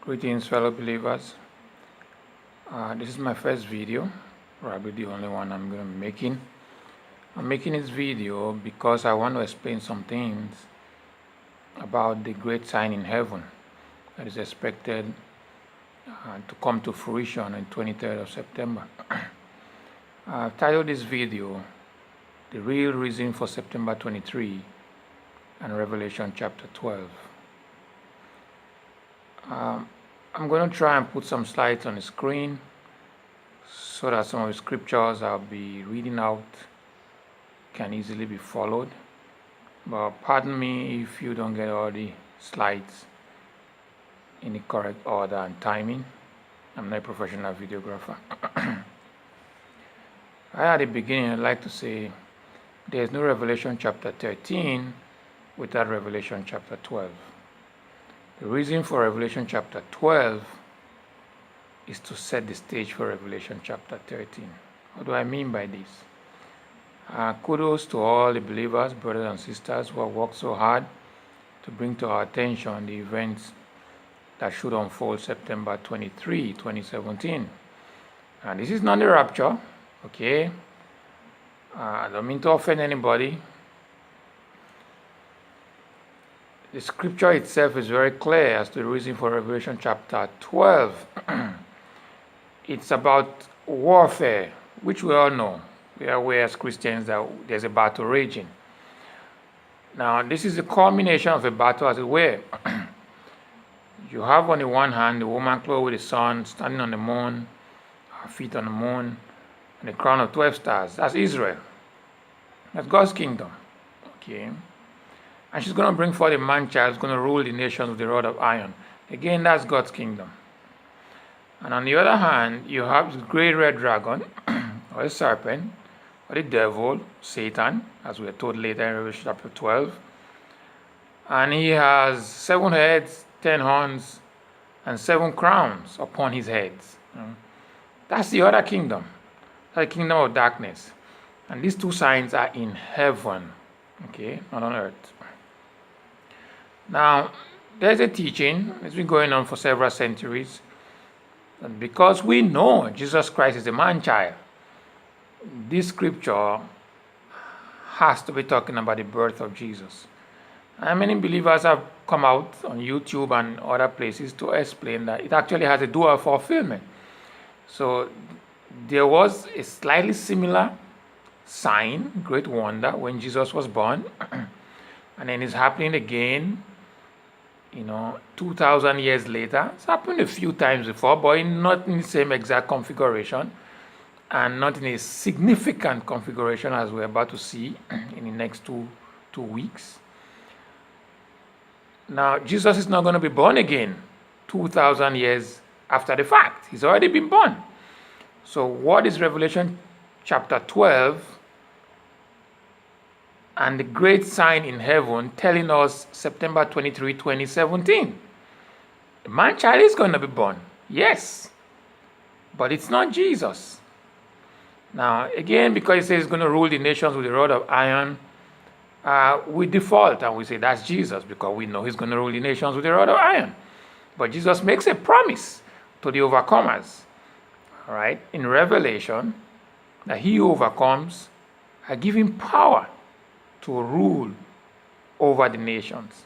Greetings, fellow believers. This is my first video, probably the only one I'm going to be making. I'm making this video because I want to explain some things about the great sign in heaven that is expected to come to fruition on 23rd of September. I've titled this video, The Real Reason for September 23 and Revelation chapter 12. I'm going to try and put some slides on the screen so that some of the scriptures I'll be reading out can easily be followed. But pardon me if you don't get all the slides in the correct order and timing. I'm not a professional videographer. Right at the beginning, I'd like to say there's no Revelation chapter 13 without Revelation chapter 12. The reason for Revelation chapter 12 is to set the stage for Revelation chapter 13. What do I mean by this? Kudos to all the believers, brothers and sisters who have worked so hard to bring to our attention the events that should unfold September 23, 2017. And this is not the rapture, okay? I don't mean to offend anybody. The scripture itself is very clear as to the reason for Revelation chapter 12. It's about warfare, which we all know. We are aware as Christians that there's a battle raging. Now, this is the culmination of a battle, as it were. You have on the one hand the woman clothed with the sun, standing on the moon, her feet on the moon, and the crown of 12 stars. That's Israel. That's God's kingdom. Okay. And she's going to bring forth a man-child who's going to rule the nations with the rod of iron. Again, that's God's kingdom. And on the other hand, you have the great red dragon, or the serpent, or the devil, Satan, as we are told later in Revelation chapter 12. And he has 7 heads, 10 horns, and 7 crowns upon his heads. That's the other kingdom. That's the kingdom of darkness. And these 2 signs are in heaven, okay, not on earth. Now, there's a teaching that's been going on for several centuries. And because we know Jesus Christ is a man-child, this scripture has to be talking about the birth of Jesus. And many believers have come out on YouTube and other places to explain that it actually has a dual fulfillment. So there was a slightly similar sign, great wonder, when Jesus was born. And then it's happening again, 2,000 years later. It's happened a few times before, but not in the same exact configuration and not in a significant configuration as we're about to see in the next two weeks. Now, Jesus is not going to be born again 2,000 years after the fact. He's already been born. So what is Revelation chapter 12 and the great sign in heaven telling us September 23, 2017? The man-child is going to be born, yes, but it's not Jesus. Now, again, because it says he's going to rule the nations with a rod of iron, we default and we say that's Jesus because we know he's going to rule the nations with a rod of iron. But Jesus makes a promise to the overcomers, all right, in Revelation, that he who overcomes, I give him power to rule over the nations.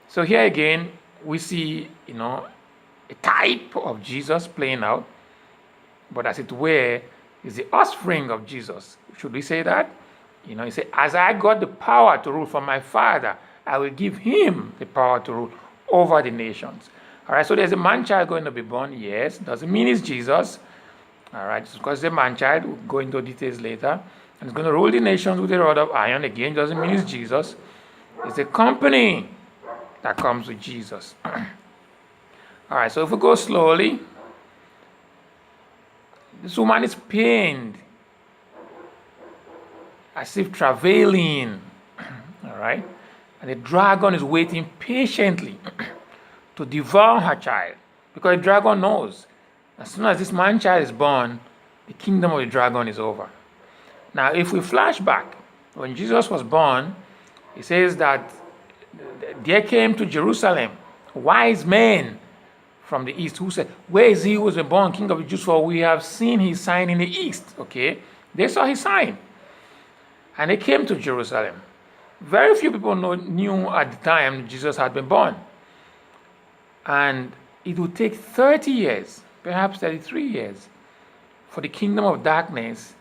So here again, we see, a type of Jesus playing out, but as it were, is the offspring of Jesus. Should we say that? He said, as I got the power to rule from my Father, I will give him the power to rule over the nations. All right, so there's a man-child going to be born. Yes, doesn't mean it's Jesus. All right, just because it's a man-child, we'll go into details later. And it's going to rule the nations with a rod of iron. Again, doesn't mean it's Jesus. It's a company that comes with Jesus. All right, so if we go slowly, this woman is pained, as if travailing. All right, and the dragon is waiting patiently to devour her child, because the dragon knows as soon as this man-child is born, the kingdom of the dragon is over. Now, if we flash back, when Jesus was born, it says that there came to Jerusalem wise men from the east, who said, "Where is he who was born King of the Jews? For we have seen his sign in the east." Okay, they saw his sign, and they came to Jerusalem. Very few people knew at the time Jesus had been born, and it would take 30 years, perhaps 33 years, for the kingdom of darkness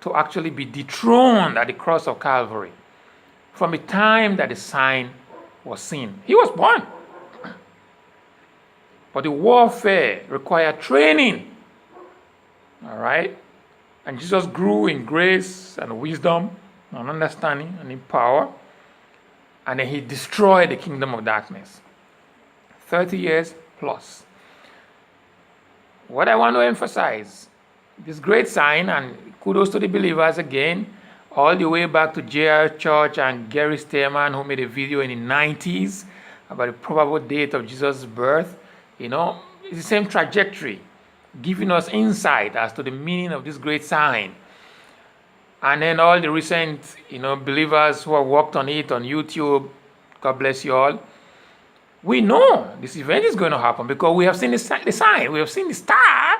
to actually be dethroned at the cross of Calvary from the time that the sign was seen. He was born. But the warfare required training. All right? And Jesus grew in grace and wisdom and understanding and in power. And then he destroyed the kingdom of darkness. 30 years plus. What I want to emphasize, this great sign, and kudos to the believers again, all the way back to J.R. Church and Gary Stearman, who made a video in the 90s about the probable date of Jesus' birth. You know, it's the same trajectory, giving us insight as to the meaning of this great sign. And then all the recent, believers who have worked on it on YouTube, God bless you all. We know this event is going to happen because we have seen the sign. We have seen the star.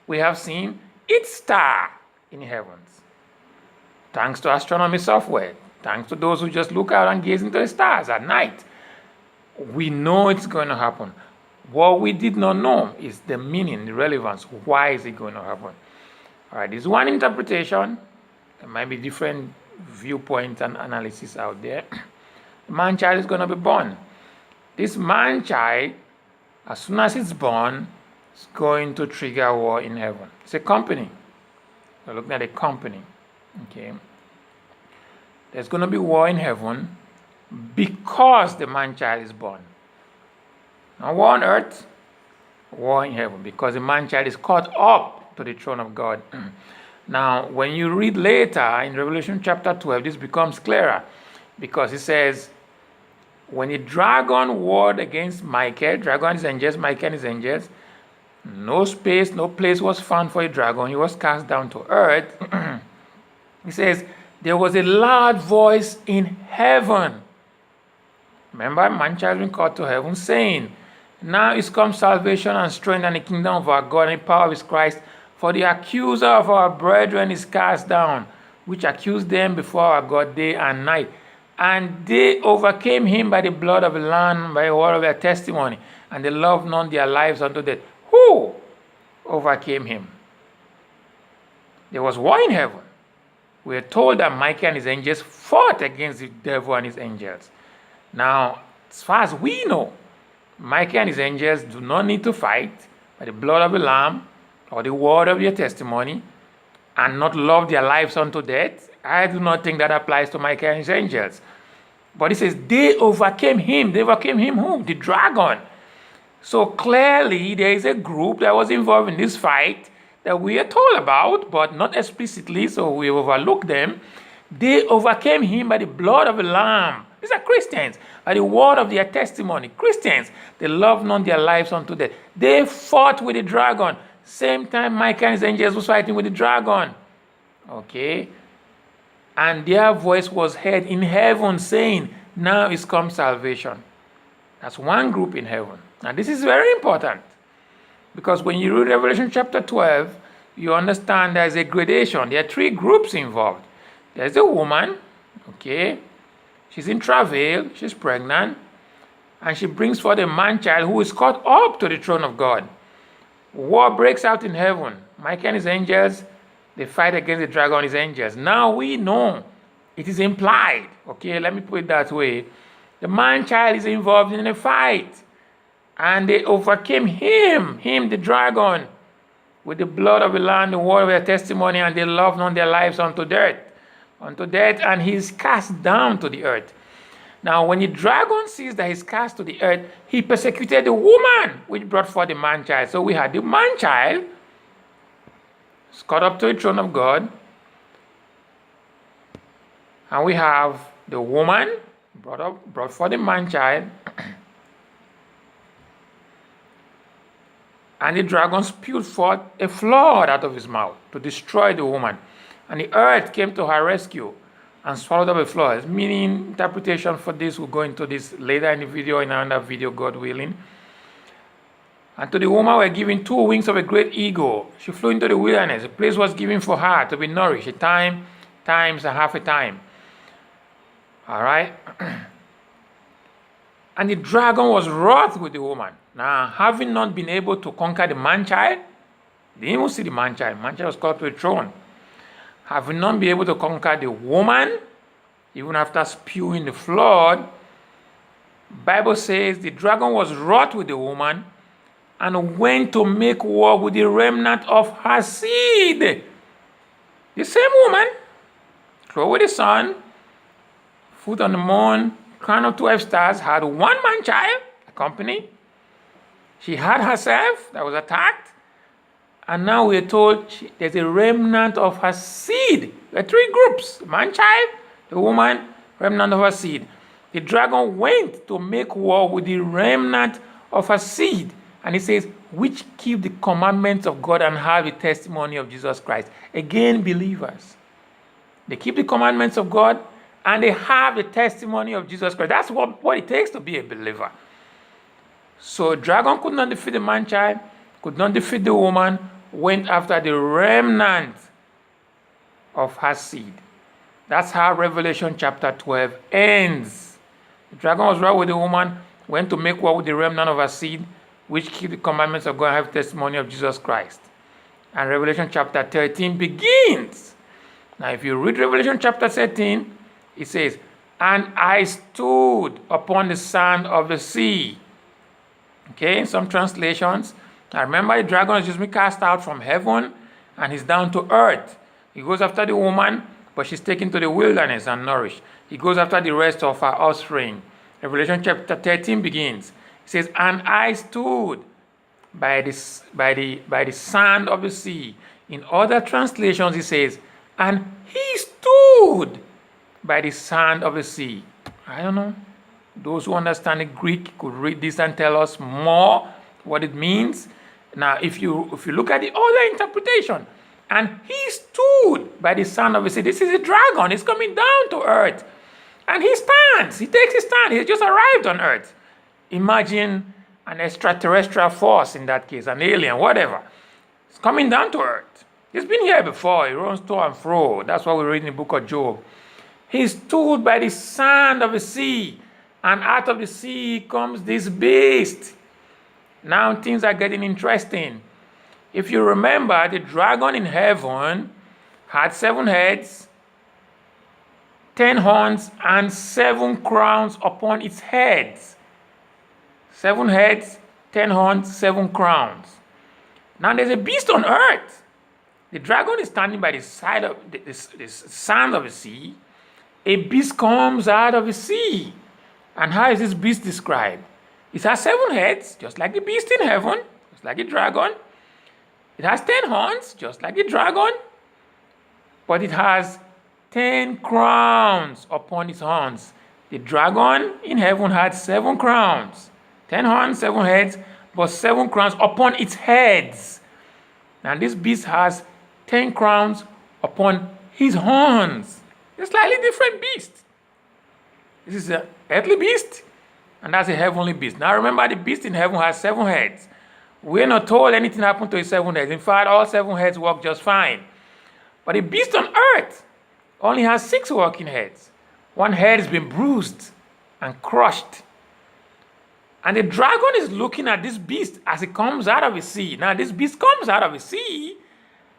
We have seen its star in the heavens. Thanks to astronomy software. Thanks to those who just look out and gaze into the stars at night. We know it's going to happen. What we did not know is the meaning, the relevance. Why is it going to happen? All right, there's one interpretation. There might be different viewpoints and analysis out there. The man-child is going to be born. This man-child, as soon as it's born, is going to trigger war in heaven. It's a company. We're looking at a company. Okay. There's going to be war in heaven because the man-child is born. Not war on earth, war in heaven, because the man-child is caught up to the throne of God. Now, when you read later in Revelation chapter 12, this becomes clearer, because it says, when the dragon warred against Michael, dragon and his angels, Michael and his angels, no space, no place was found for a dragon. He was cast down to earth. He says, there was a loud voice in heaven. Remember, man-child been called to heaven, saying, now is come salvation and strength and the kingdom of our God and the power of his Christ. For the accuser of our brethren is cast down, which accused them before our God day and night. And they overcame him by the blood of the Lamb, by the word of their testimony, and they loved not their lives unto death. Who overcame him? There was war in heaven. We are told that Michael and his angels fought against the devil and his angels. Now, as far as we know, Michael and his angels do not need to fight by the blood of the Lamb or the word of their testimony and not love their lives unto death. I do not think that applies to Michael and his angels. But it says they overcame him. They overcame him who? The dragon. So clearly there is a group that was involved in this fight that we are told about, but not explicitly, so we overlook them. They overcame him by the blood of the Lamb. These are Christians. By the word of their testimony. Christians, they love not their lives unto death. They fought with the dragon. Same time Michael and his angels was fighting with the dragon. Okay. And their voice was heard in heaven saying, now is come salvation. That's one group in heaven. Now this is very important. Because when you read Revelation chapter 12, you understand there's a gradation. There are three groups involved. There's a woman, okay, she's in travail, she's pregnant, and she brings forth a man-child who is caught up to the throne of God. War breaks out in heaven. Michael and his angels, they fight against the dragon and his angels. Now we know it is implied, okay, let me put it that way. The man-child is involved in a fight. And they overcame him, the dragon, with the blood of the Lamb, the word of their testimony, and they loved not their lives unto death, and he is cast down to the earth. Now, when the dragon sees that he's cast to the earth, he persecuted the woman which brought forth the man-child. So we had the man-child, caught up to the throne of God, and we have the woman brought forth the man-child. And the dragon spewed forth a flood out of his mouth to destroy the woman. And the earth came to her rescue and swallowed up a flood. Meaning, interpretation for this, we'll go into this later in the video, in another video, God willing. And to the woman were given 2 wings of a great eagle. She flew into the wilderness. A place was given for her to be nourished, a time, times, and half a time. All right? And the dragon was wroth with the woman. Now, having not been able to conquer the man-child, they didn't even see the man-child. Man-child was called to a throne. Having not been able to conquer the woman, even after spewing the flood, Bible says the dragon was wroth with the woman and went to make war with the remnant of her seed. The same woman, clothed with the sun, foot on the moon, crown of 12 stars, had one man-child, a company. She had herself that was attacked. And now we are told there's a remnant of her seed. There are 3 groups: the man-child, the woman, remnant of her seed. The dragon went to make war with the remnant of her seed. And it says, which keep the commandments of God and have the testimony of Jesus Christ. Again, believers. They keep the commandments of God and they have the testimony of Jesus Christ. That's what it takes to be a believer. So a dragon could not defeat the man-child, could not defeat the woman, went after the remnant of her seed. That's how Revelation chapter 12 ends. The dragon was wroth with the woman, went to make war with the remnant of her seed, which keep the commandments of God and have testimony of Jesus Christ. And Revelation chapter 13 begins. Now, if you read Revelation chapter 13, it says, and I stood upon the sand of the sea. Okay, in some translations. Now remember, the dragon is just been cast out from heaven and he's down to earth. He goes after the woman, but she's taken to the wilderness and nourished. He goes after the rest of her offspring. Revelation chapter 13 begins. It says, and I stood by the sand of the sea. In other translations, it says, and he stood by the sand of the sea. I don't know. Those who understand the Greek could read this and tell us more what it means. Now, if you look at the other interpretation, and he stood by the sand of the sea. This is a dragon. He's coming down to earth. And he stands. He takes his stand. He just arrived on earth. Imagine an extraterrestrial force in that case, an alien, whatever. He's coming down to earth. He's been here before. He runs to and fro. That's what we read in the book of Job. He stood by the sand of the sea. And out of the sea comes this beast. Now things are getting interesting. If you remember, the dragon in heaven had 7 heads, 10 horns, and 7 crowns upon its heads. 7 heads, 10 horns, 7 crowns. Now there's a beast on earth. The dragon is standing by the side of the sand of the sea. A beast comes out of the sea. And how is this beast described? It has 7 heads, just like the beast in heaven, just like the dragon. It has 10 horns, just like the dragon. But it has 10 crowns upon its horns. The dragon in heaven had 7 crowns. 10 horns, 7 heads, but 7 crowns upon its heads. Now this beast has 10 crowns upon his horns. It's a slightly different beast. This is an earthly beast, and that's a heavenly beast. Now remember, the beast in heaven has 7 heads. We're not told anything happened to his 7 heads. In fact, all 7 heads work just fine. But the beast on earth only has 6 working heads. 1 head has been bruised and crushed. And the dragon is looking at this beast as it comes out of the sea. Now this beast comes out of the sea.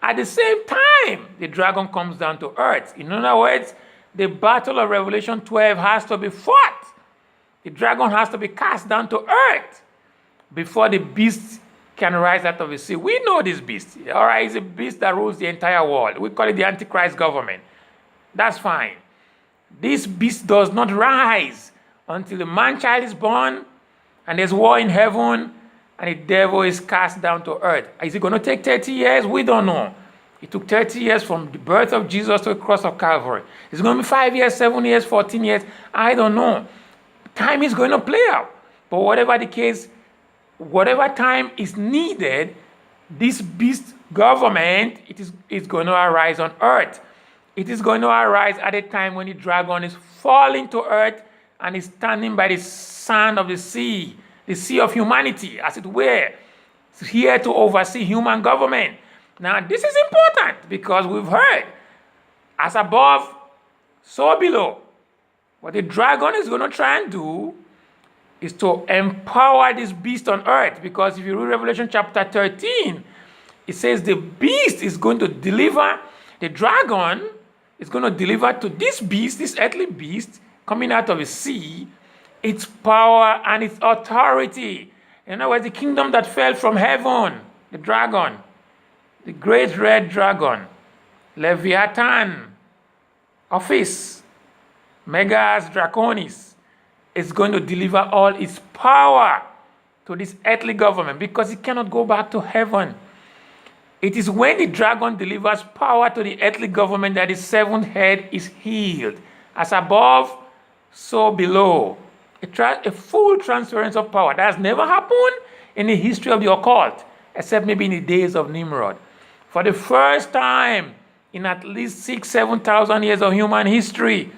At the same time, the dragon comes down to earth. In other words, the battle of Revelation 12 has to be fought. The dragon has to be cast down to earth before the beast can rise out of the sea. We know this beast. All right, it's a beast that rules the entire world. We call it the Antichrist government. That's fine. This beast does not rise until the man-child is born and there's war in heaven and the devil is cast down to earth. Is it going to take 30 years? We don't know. It took 30 years from the birth of Jesus to the cross of Calvary. It's going to be 5 years, 7 years, 14 years. I don't know. Time is going to play out. But whatever the case, whatever time is needed, this beast government, it's going to arise on earth. It is going to arise at a time when the dragon is falling to earth and is standing by the sand of the sea of humanity, as it were. here to oversee human government. Now, this is important because we've heard, as above, so below. What the dragon is going to try and do is to empower this beast on earth. Because if you read Revelation chapter 13, it says the beast is going to deliver, the dragon is going to deliver to this beast, this earthly beast, coming out of the sea, its power and its authority. In other words, the kingdom that fell from heaven, the dragon, the great red dragon, Leviathan, Office, Megas Draconis, is going to deliver all its power to this earthly government because it cannot go back to heaven. It is when the dragon delivers power to the earthly government that the seventh head is healed. As above, so below. A full transference of power. That has never happened in the history of the occult, except maybe in the days of Nimrod. For the first time in at least 6,000-7,000 years of human history,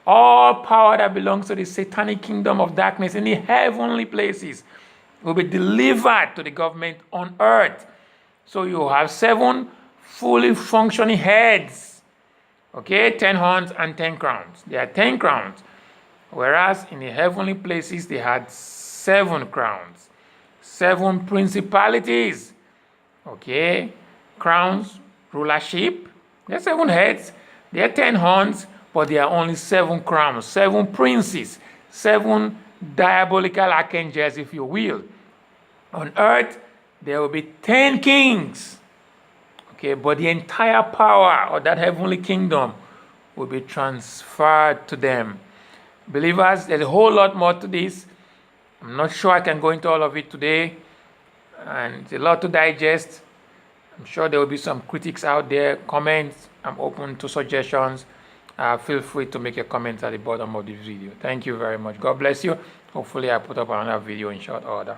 all power that belongs to the satanic kingdom of darkness in the heavenly places will be delivered to the government on earth. So you have 7 fully functioning heads. Okay, 10 horns and 10 crowns. There are 10 crowns. Whereas in the heavenly places, they had 7 crowns. 7 principalities. Okay, crowns, rulership. There are 7 heads. There are 10 horns, but there are only 7 crowns. 7 princes. 7 diabolical archangels, if you will. On earth, there will be 10 kings. Okay, but the entire power of that heavenly kingdom will be transferred to them. Believers, there's a whole lot more to this. I'm not sure I can go into all of it today. And it's a lot to digest. I'm sure there will be some critics out there, comments. I'm open to suggestions. Feel free to make your comments at the bottom of this video. Thank you very much. God bless you. Hopefully I put up another video in short order.